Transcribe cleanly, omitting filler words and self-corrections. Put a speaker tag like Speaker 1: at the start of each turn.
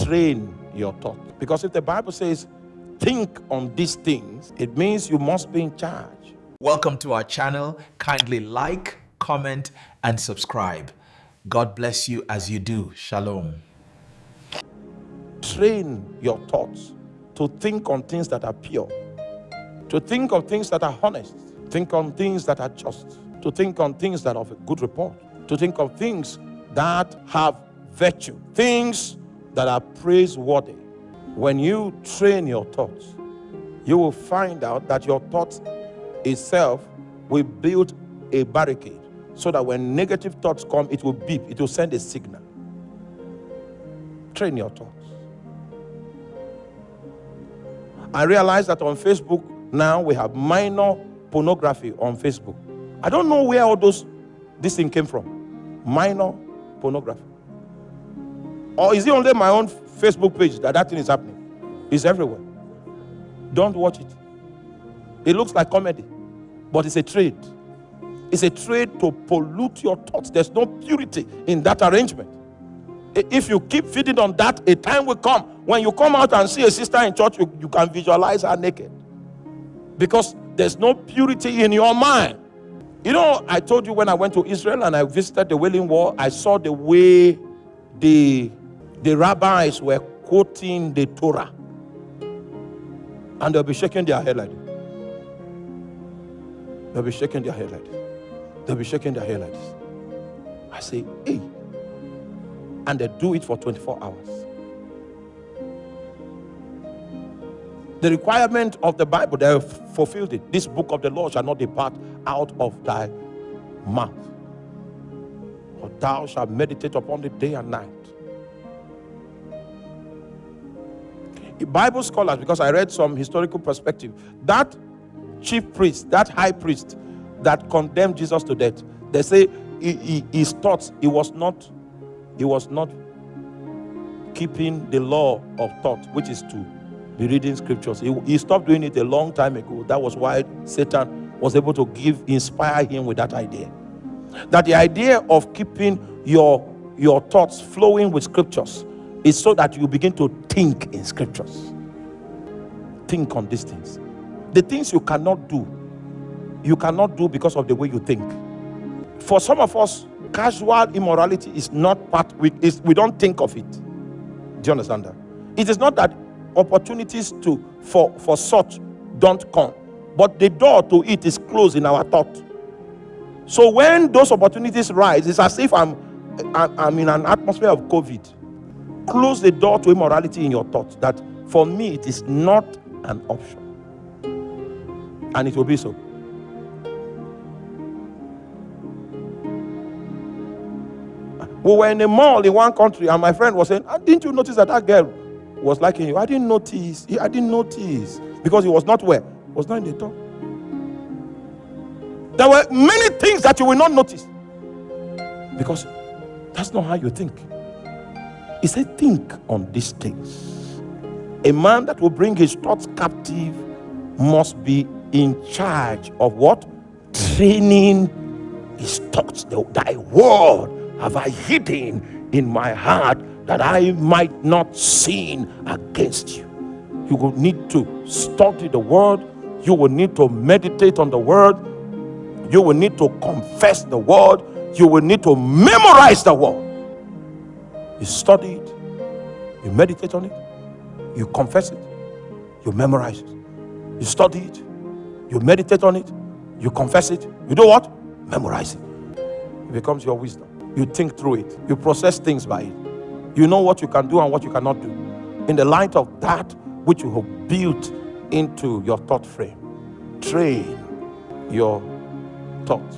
Speaker 1: train your thought. Because if the Bible says, think on these things, it means you must be in charge.
Speaker 2: Welcome to our channel. Kindly like, comment, and subscribe. God bless you as you do. Shalom.
Speaker 1: Train your thoughts to think on things that are pure, to think on things that are honest, think on things that are just, to think on things that are of a good report, to think of things that have virtue, things that are praiseworthy. When you train your thoughts, you will find out that your thoughts itself will build a barricade so that when negative thoughts come, it will beep, it will send a signal. Train your thoughts. I realize that on Facebook now we have minor pornography on Facebook. I don't know where all this thing came from. Minor pornography. Or is it only my own Facebook page that thing is happening? It's everywhere. Don't watch it. It looks like comedy, but it's a trade. It's a trade to pollute your thoughts. There's no purity in that arrangement. If you keep feeding on that, a time will come when you come out and see a sister in church, you can visualize her naked. Because there's no purity in your mind. You know, I told you when I went to Israel and I visited the Wailing Wall, I saw the way the rabbis were quoting the Torah. And they'll be shaking their head like this. They'll be shaking their head like this. They'll be shaking their head like this. I say, hey. And they do it for 24 hours. The requirement of the Bible, they have fulfilled it. This book of the law shall not depart out of thy mouth, for thou shalt meditate upon it day and night. Bible scholars, because I read some historical perspective, that chief priest, that high priest that condemned Jesus to death, they say his thoughts, he was not keeping the law of thought, which is to be reading scriptures. He stopped doing it a long time ago. That was why Satan was able to inspire him with that idea. That the idea of keeping your thoughts flowing with scriptures is so that you begin to think in scriptures. Think on these things. The things you cannot do because of the way you think. For some of us, casual immorality is not part, we don't think of it. Do you understand that? It is not that opportunities for such don't come, but the door to it is closed in our thought. So when those opportunities rise, it's as if I'm in an atmosphere of COVID. Close the door to immorality in your thoughts, that for me it is not an option. And it will be so. We were in a mall in one country and my friend was saying, didn't you notice that girl was liking you? I didn't notice. Because he was not where? He was not in the top. There were many things that you will not notice. Because that's not how you think. He said, think on these things. A man that will bring his thoughts captive must be in charge of what? Training his thoughts. Thy word have I hidden in my heart that I might not sin against you. You will need to study the word. You will need to meditate on the word. You will need to confess the word. You will need to memorize the word. You study it. You meditate on it. You confess it. You memorize it. You study it. You meditate on it. You confess it. You do what? Memorize it. It becomes your wisdom. You think through it. You process things by it. You know what you can do and what you cannot do. In the light of that which you have built into your thought frame, train your thoughts.